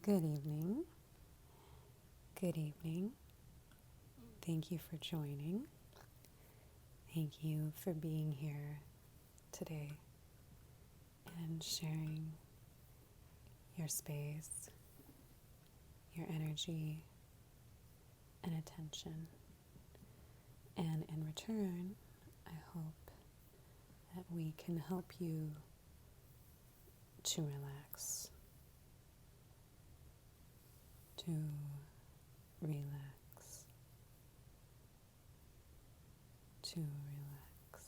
Good evening. Good evening. Thank you for joining. Thank you for being here today and sharing your space, your energy, and attention. And in return, I hope that we can help you to relax, to relax, to relax.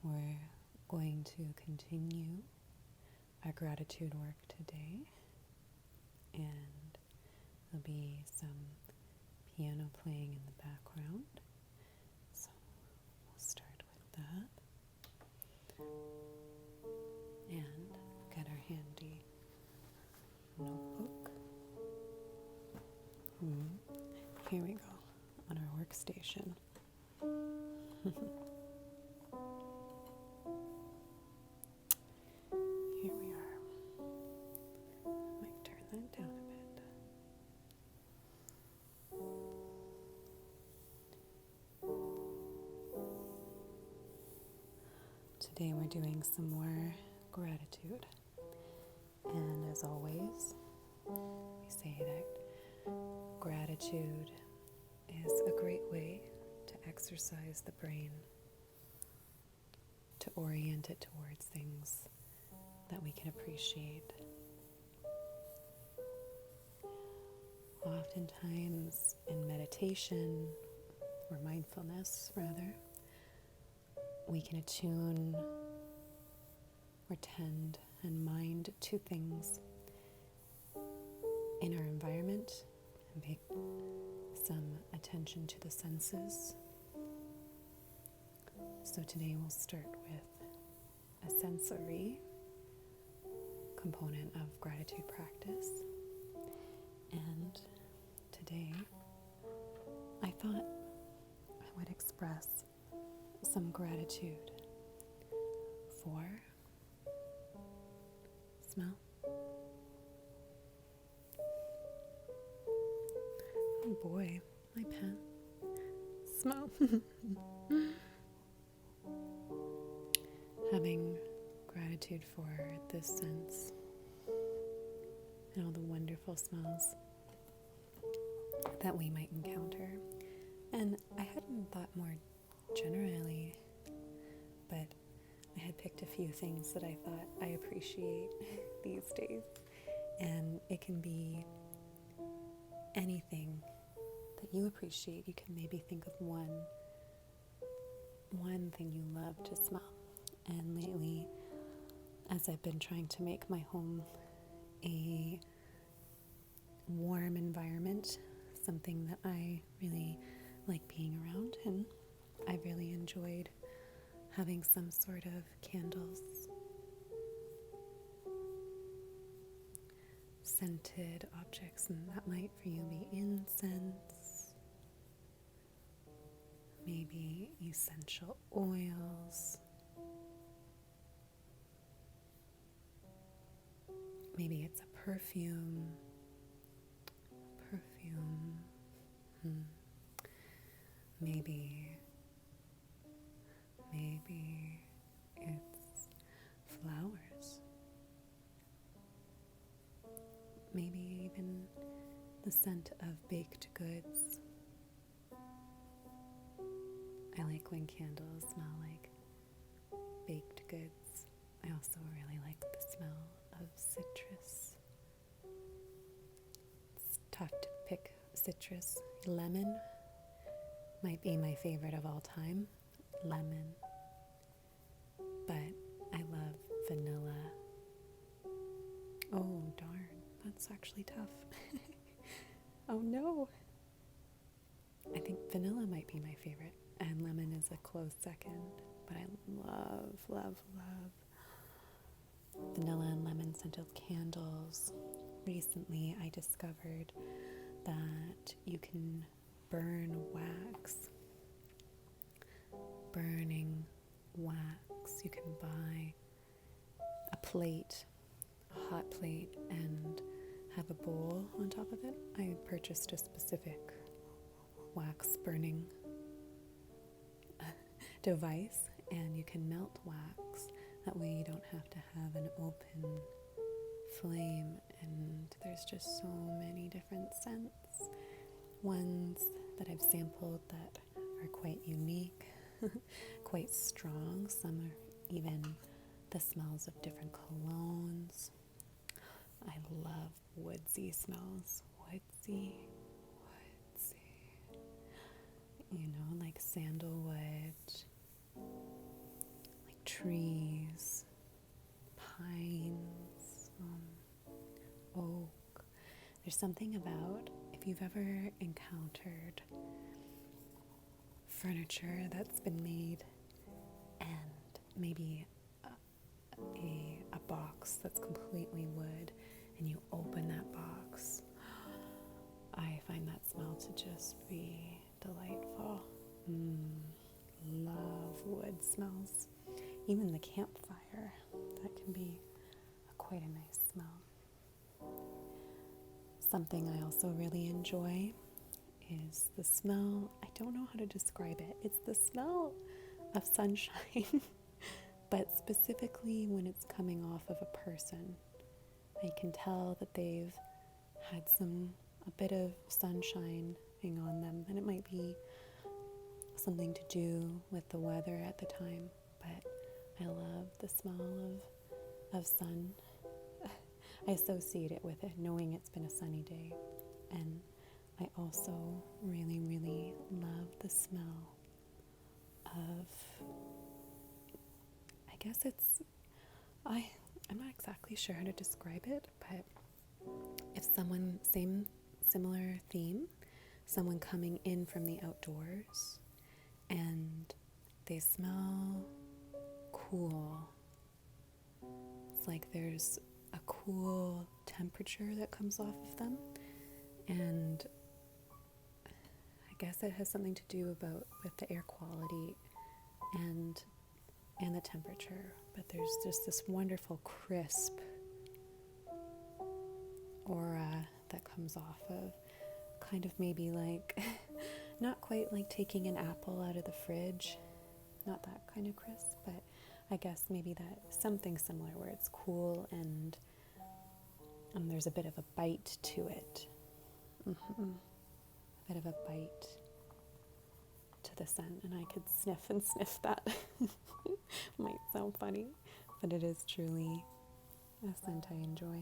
We're going to continue our gratitude work today, and there'll be some piano playing in the background. So we'll start with that and get our handy notebook. Here we go, on our workstation. Here we are. Might turn that down a bit. Today we're doing some more gratitude. And as always, we say that gratitude is a great way to exercise the brain, to orient it towards things that we can appreciate. Oftentimes in meditation, or mindfulness rather, we can attune or tend and mind to things in our environment and pay some attention to the senses. So today we'll start with a sensory component of gratitude practice. And today I thought I would express some gratitude for smell. Oh boy, my pen. Smell. Having gratitude for this sense and all the wonderful smells that we might encounter. And I hadn't thought more generally, but I had picked a few things that I thought I appreciate these days. And it can be anything that you appreciate. You can maybe think of one thing you love to smell. And lately, as I've been trying to make my home a warm environment, something that I really like being around, and I really enjoyed having some sort of candles, scented objects, and that might for you be incense, maybe essential oils, maybe it's a perfume, maybe it's flowers, maybe even the scent of baked goods. I like when candles smell like baked goods. I also really like the smell of citrus. It's tough to pick citrus. Lemon might be my favorite of all time. Lemon. But I love vanilla. Oh, darn. That's actually tough. Oh, no. I think vanilla might be my favorite. And lemon is a close second. But I love vanilla and lemon scented candles. Recently, I discovered that you can burn wax. Burning wax. You can buy a plate, a hot plate, and have a bowl on top of it. I purchased a specific wax burning device, and you can melt wax. That way you don't have to have an open flame, and there's just so many different scents. Ones that I've sampled that are quite unique, quite strong. Some are even the smells of different colognes. I love woodsy smells. Woodsy. You know, like sandalwood, like trees, pines, oak. There's something about, if you've ever encountered furniture that's been made and maybe a box that's completely wood, and you open that box, I find that smell to just be delightful. Love wood smells. Even the campfire, that can be quite a nice smell. Something I also really enjoy is the smell. I don't know how to describe it. It's the smell of sunshine, but specifically when it's coming off of a person. I can tell that they've had a bit of sunshine on them, and it might be something to do with the weather at the time, but I love the smell of sun. I associate it with it, knowing it's been a sunny day. And I also really, really love the smell of, I guess I'm not exactly sure how to describe it, but if similar theme, someone coming in from the outdoors and they smell cool. It's like there's a cool temperature that comes off of them, and I guess it has something to do with the air quality and the temperature, but there's just this wonderful crisp aura that comes off of, kind of maybe like not quite like taking an apple out of the fridge, not that kind of crisp, but I guess maybe that something similar where it's cool and there's a bit of a bite to it. A bit of a bite to the scent, and I could sniff that. Might sound funny, but it is truly a scent I enjoy.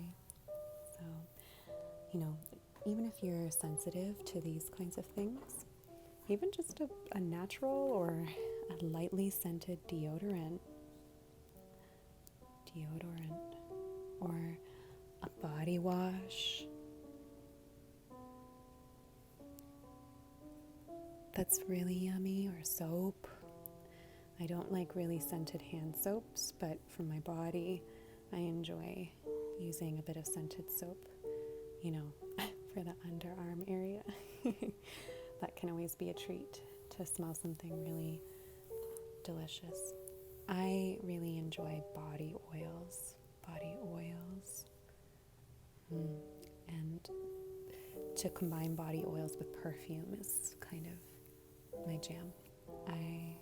So, even if you're sensitive to these kinds of things, even just a natural or a lightly scented deodorant, or a body wash that's really yummy, or soap. I don't like really scented hand soaps, but for my body, I enjoy using a bit of scented soap, for the underarm area. That can always be a treat, to smell something really delicious. I really enjoy body oils. And to combine body oils with perfume is kind of my jam. I,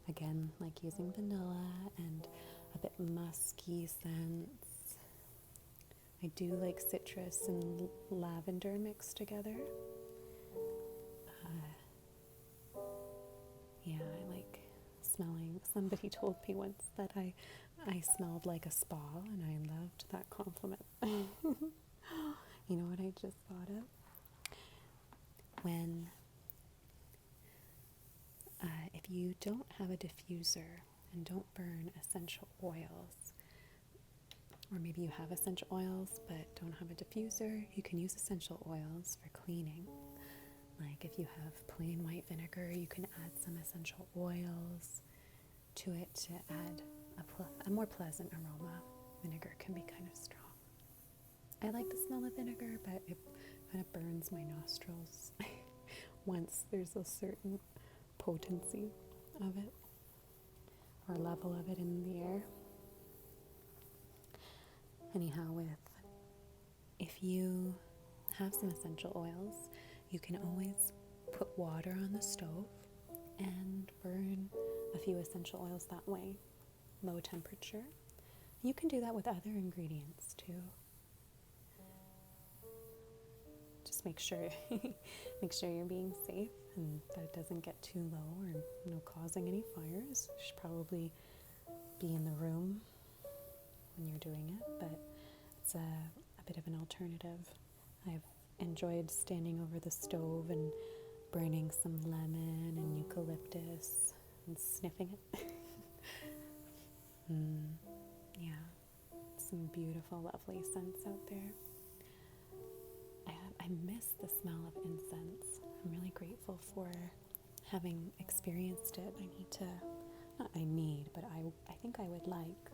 again, like using vanilla and a bit musky scents. I do like citrus and lavender mixed together. I like smelling. Somebody told me once that I smelled like a spa, and I loved that compliment. You know what I just thought of? When, if you don't have a diffuser and don't burn essential oils, or maybe you have essential oils but don't have a diffuser, you can use essential oils for cleaning. Like if you have plain white vinegar, you can add some essential oils to it to add a more pleasant aroma. Vinegar can be kind of strong. I like the smell of vinegar, but it kind of burns my nostrils once there's a certain potency of it, or level of it in the air. Anyhow, if you have some essential oils, you can always put water on the stove and burn a few essential oils that way, low temperature. You can do that with other ingredients too. Just make sure you're being safe and that it doesn't get too low or causing any fires. You should probably be in the room when you're doing it, but it's a bit of an alternative. I've enjoyed standing over the stove and burning some lemon and eucalyptus and sniffing it. Yeah, some beautiful, lovely scents out there. I miss the smell of incense. I'm really grateful for having experienced it. I think I would like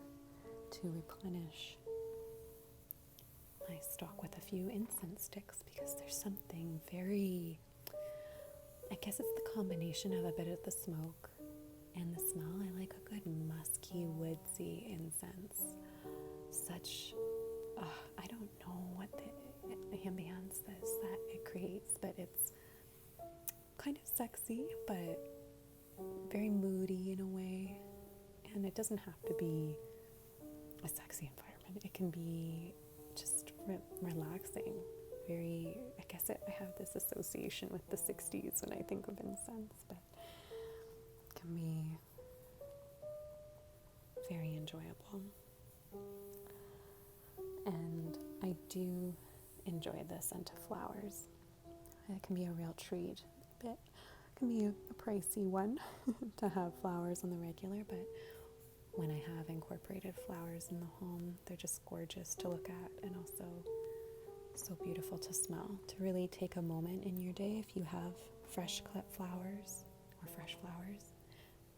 to replenish my stock with a few incense sticks because there's something very, I guess it's the combination of a bit of the smoke and the smell. I like a good musky, woodsy incense. I don't know what the ambience is that it creates, but it's kind of sexy, but very moody in a way. And it doesn't have to be a sexy environment. It can be just relaxing. I have this association with the 60s when I think of incense, but it can be very enjoyable. And I do enjoy the scent of flowers. It can be a real treat, but it can be a pricey one to have flowers on the regular, but when I have incorporated flowers in the home, they're just gorgeous to look at and also so beautiful to smell. To really take a moment in your day, if you have fresh cut flowers or fresh flowers,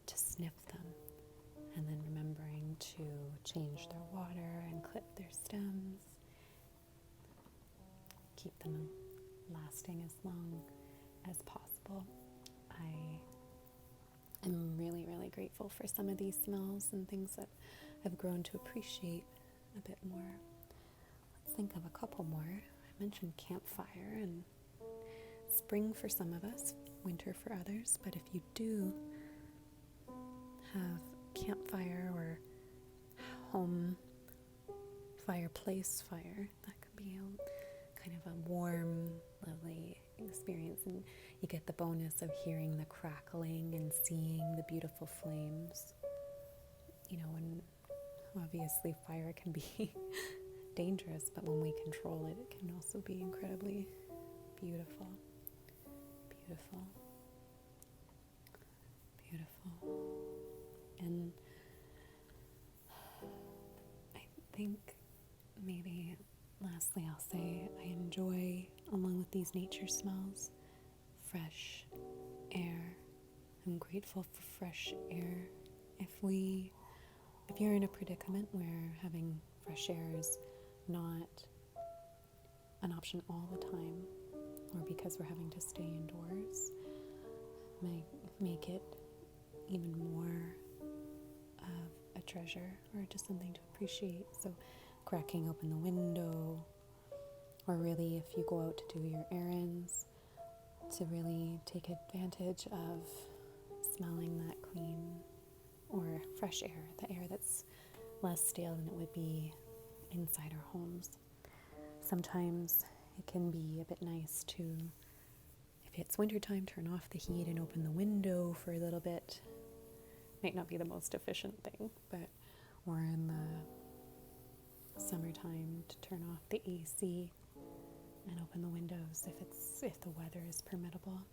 to sniff them, and then remembering to change their water and clip their stems, keep them lasting as long as possible. I am really, really grateful for some of these smells and things that I've grown to appreciate a bit more. Let's think of a couple more. I mentioned campfire and spring for some of us, winter for others, but if you do have campfire or home fireplace fire, that could be kind of a warm, lovely experience, and you get the bonus of hearing the crackling and seeing the beautiful flames. And obviously fire can be dangerous, but when we control it, it can also be incredibly beautiful. And I think maybe lastly I'll say I enjoy, along with these nature smells, fresh air. I'm grateful for fresh air. If you're in a predicament where having fresh air is not an option all the time, or because we're having to stay indoors, make it even more of a treasure or just something to appreciate. So cracking open the window, or really if you go out to do your errands, to really take advantage of smelling that clean or fresh air, the air that's less stale than it would be inside our homes. Sometimes it can be a bit nice to, if it's wintertime, turn off the heat and open the window for a little bit. Might not be the most efficient thing, but or in the summertime to turn off the AC and open the windows if the weather is permittable.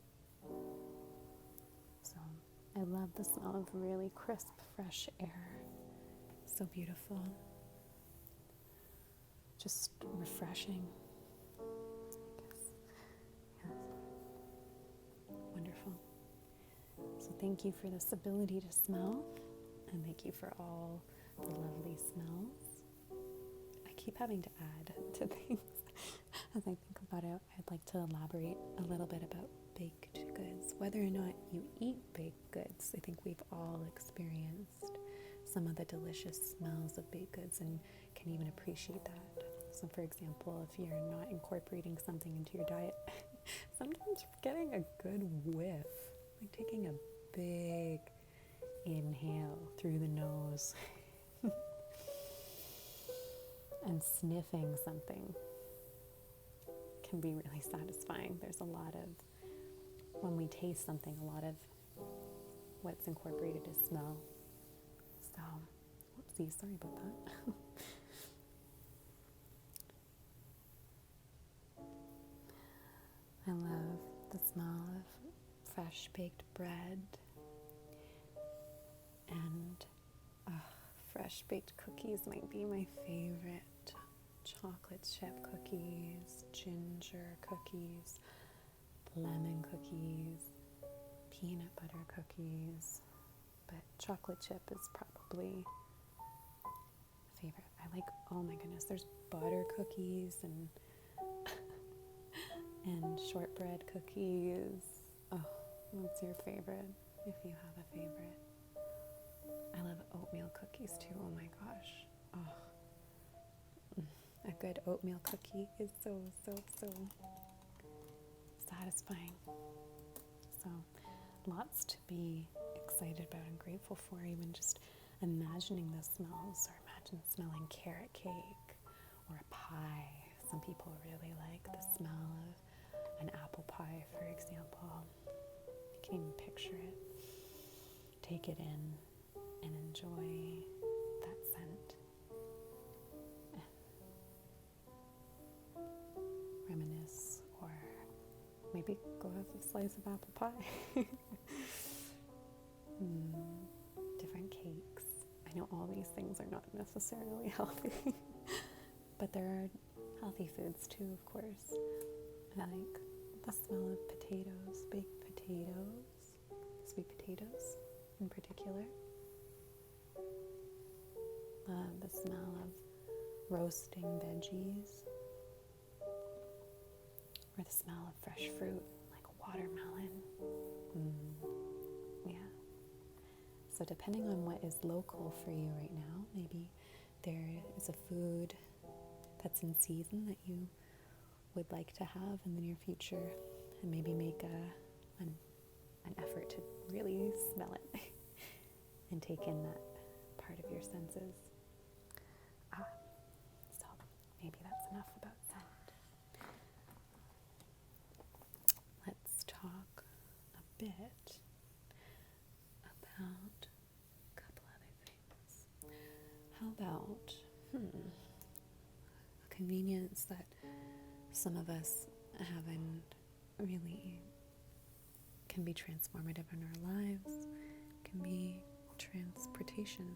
So I love the smell of really crisp, fresh air. So beautiful. Just refreshing. I guess. Yeah. Wonderful. So thank you for this ability to smell, and thank you for all the lovely smells. I keep having to add to things as I think about it. I'd like to elaborate a little bit about baked goods. Whether or not you eat baked goods, I think we've all experienced some of the delicious smells of baked goods and can even appreciate that. So for example, if you're not incorporating something into your diet, sometimes getting a good whiff, like taking a big inhale through the nose and sniffing something can be really satisfying. There's a lot of, when we taste something, a lot of what's incorporated is smell. So, whoopsie, sorry about that. I love the smell of fresh baked bread and fresh baked cookies might be my favorite. Chocolate chip cookies, ginger cookies, lemon cookies, peanut butter cookies, but chocolate chip is probably a favorite. I like, oh my goodness, there's butter cookies and shortbread cookies. Oh, what's your favorite, if you have a favorite? I love oatmeal cookies too, oh my gosh. Oh, a good oatmeal cookie is so satisfying. So lots to be excited about and grateful for, even just imagining the smells, or imagine smelling carrot cake or a pie. Some people really like the smell of an apple pie, for example. You can even picture it. Take it in and enjoy that scent. And reminisce, or maybe go have a slice of apple pie. Different cakes. I know all these things are not necessarily healthy, but there are healthy foods too, of course. I like the smell of potatoes, baked potatoes, sweet potatoes in particular. Love the smell of roasting veggies, or the smell of fresh fruit like watermelon. Yeah. So depending on what is local for you right now, maybe there is a food that's in season that you would like to have in the near future, and maybe make an effort to really smell it and take in that part of your senses. So maybe that's enough about scent. Let's talk a bit about a couple other things. How about a convenience that some of us haven't really, can be transformative in our lives, can be transportation.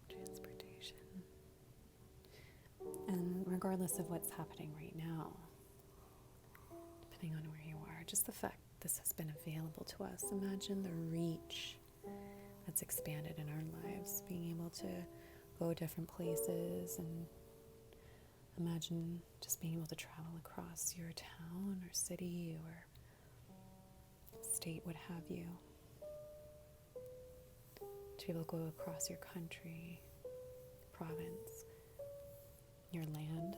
Transportation. And regardless of what's happening right now, depending on where you are, just the fact this has been available to us, imagine the reach that's expanded in our lives, being able to go different places, and imagine just being able to travel across your town or city or state, what have you, to be able to go across your country, province, your land.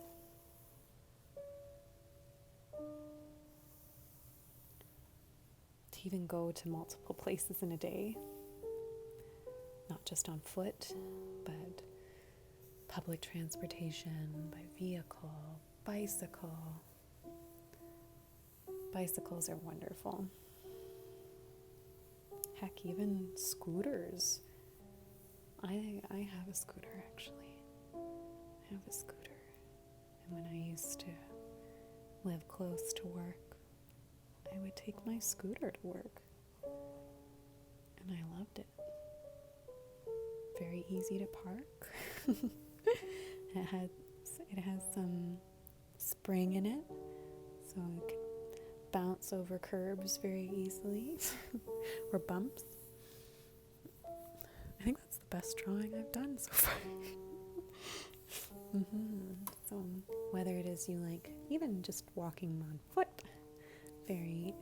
To even go to multiple places in a day, not just on foot, but public transportation, by vehicle, bicycle. Bicycles are wonderful. Heck, even scooters. I have a scooter, actually. I have a scooter. And when I used to live close to work, I would take my scooter to work. And I loved it. Very easy to park. It has some spring in it, so it can bounce over curbs very easily, or bumps. I think that's the best drawing I've done so far. So whether it is you like even just walking on foot, very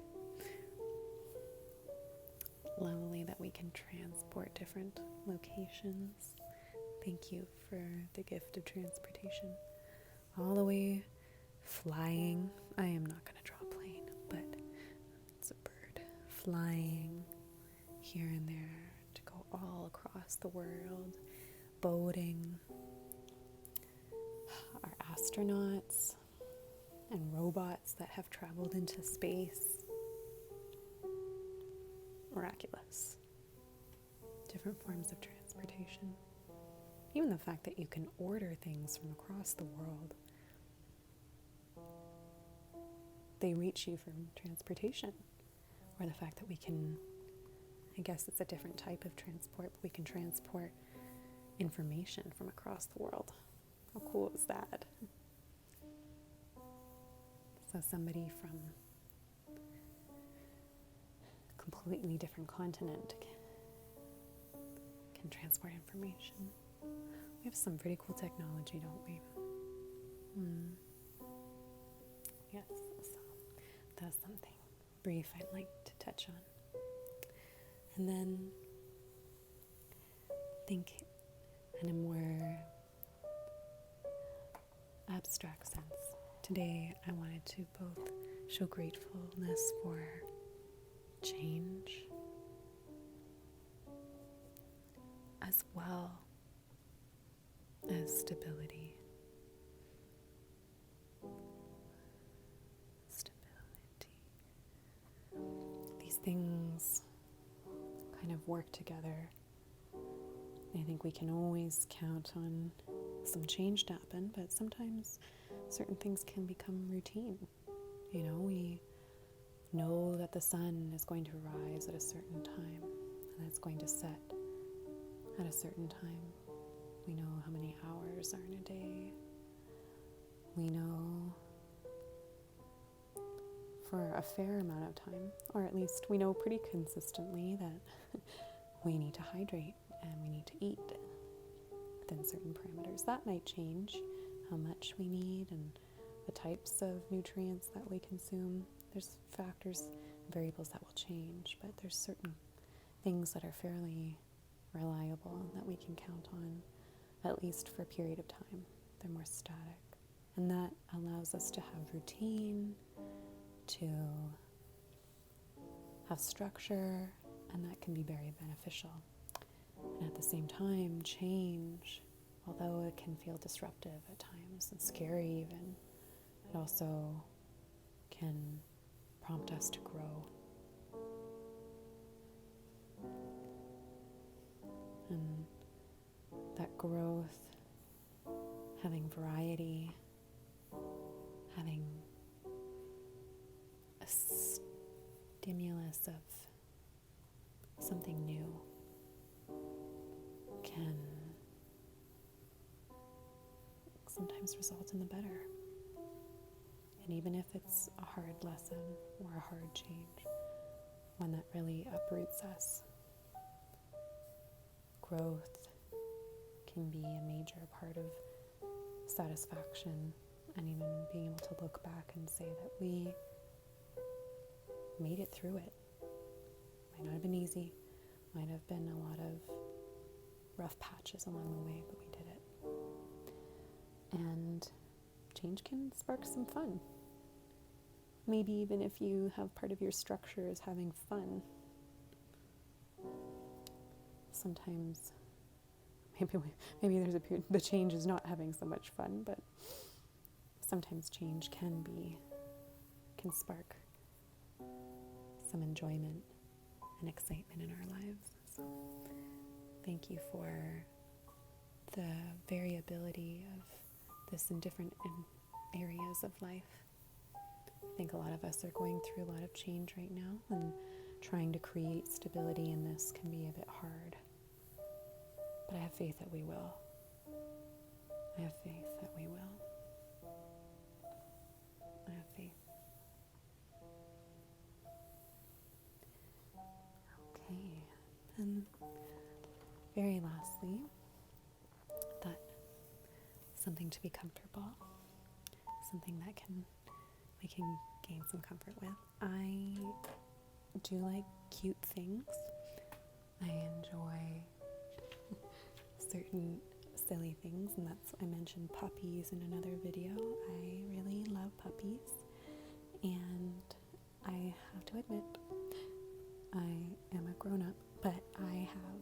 lovely that we can transport different locations. Thank you for the gift of transportation. All the way flying. I am not going to draw a plane, but it's a bird. Flying here and there to go all across the world. Boating. Our astronauts and robots that have traveled into space. Miraculous. Different forms of transportation. Even the fact that you can order things from across the world. They reach you from transportation. Or the fact that we can, I guess it's a different type of transport, but we can transport information from across the world. How cool is that? So somebody from a completely different continent can transport information. We have some pretty cool technology, don't we? Yes, so that's something brief I'd like to touch on. And then think in a more abstract sense. Today I wanted to both show gratefulness for change as well as stability. These things kind of work together. I think we can always count on some change to happen, but sometimes certain things can become routine. You know, we know that the sun is going to rise at a certain time, and it's going to set at a certain time. We know how many hours are in a day. We know for a fair amount of time, or at least we know pretty consistently that we need to hydrate and we need to eat within certain parameters. That might change how much we need and the types of nutrients that we consume. There's factors, variables that will change, but there's certain things that are fairly reliable that we can count on, at least for a period of time. They're more static. And that allows us to have routine, to have structure, and that can be very beneficial. And at the same time, change, although it can feel disruptive at times and scary even, it also can prompt us to grow. And that growth, having variety, having a stimulus of something new can sometimes result in the better. And even if it's a hard lesson or a hard change, one that really uproots us, growth can be a major part of satisfaction, and even being able to look back and say that we made it through it. Might not have been easy, might have been a lot of rough patches along the way, but we did it. And change can spark some fun. Maybe even if you have part of your structure is having fun. Sometimes, maybe there's a period the change is not having so much fun, but sometimes change can spark some enjoyment and excitement in our lives. So thank you for the variability of this in different areas of life. I think a lot of us are going through a lot of change right now, and trying to create stability in this can be a bit hard. But I have faith that we will. I have faith that we will. I have faith. Okay, and very lastly, that something to be comfortable, something that we can gain some comfort with. I do like cute things. certain silly things, and I mentioned puppies in another video. I really love puppies, and I have to admit, I am a grown-up, but I have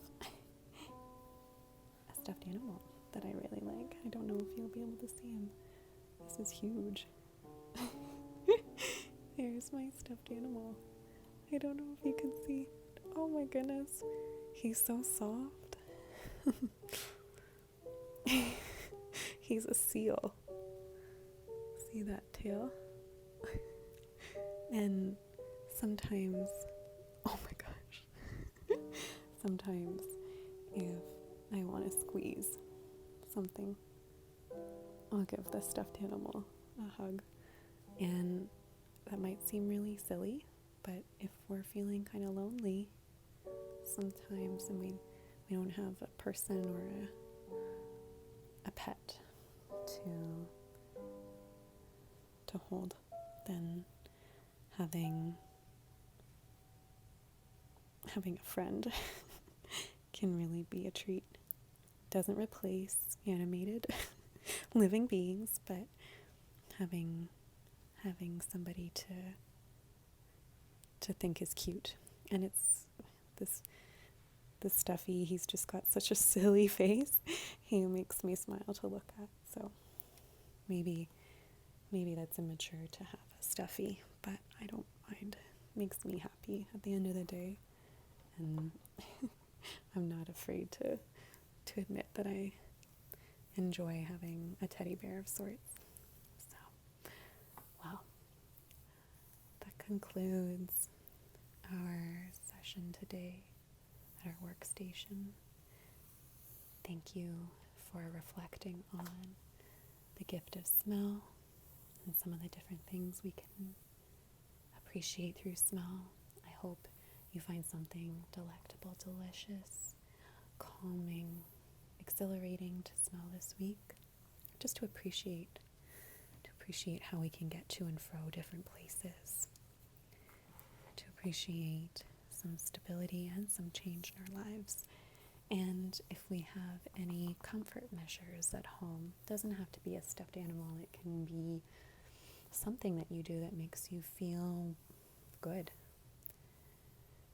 a stuffed animal that I really like. I don't know if you'll be able to see him. This is huge. Here's my stuffed animal. I don't know if you can see. Oh my goodness. He's so soft. He's a seal. See that tail? And sometimes, oh my gosh. Sometimes if I want to squeeze something, I'll give the stuffed animal a hug. And that might seem really silly, but if we're feeling kind of lonely sometimes and we don't have a person or a pet to hold, then having a friend can really be a treat. Doesn't replace animated living beings, but having somebody to think is cute. And it's this Stuffy, he's just got such a silly face. He makes me smile to look at. So maybe that's immature to have a Stuffy, but I don't mind. It makes me happy at the end of the day. And I'm not afraid to admit that I enjoy having a teddy bear of sorts. So, wow. That concludes our session today at our workstation. Thank you for reflecting on the gift of smell and some of the different things we can appreciate through smell. I hope you find something delectable, delicious, calming, exhilarating to smell this week. Just to appreciate how we can get to and fro different places. To appreciate some stability and some change in our lives. And if we have any comfort measures at home, it doesn't have to be a stuffed animal. It can be something that you do that makes you feel good.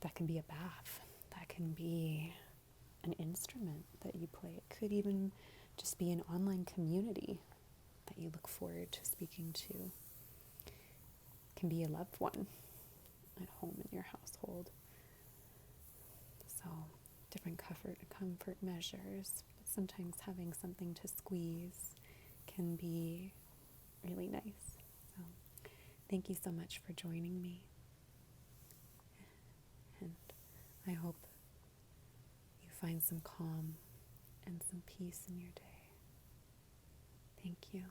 That can be a bath. That can be an instrument that you play. It could even just be an online community that you look forward to speaking to. It can be a loved one at home in your household. So different comfort measures. But sometimes having something to squeeze can be really nice. So thank you so much for joining me. And I hope you find some calm and some peace in your day. Thank you.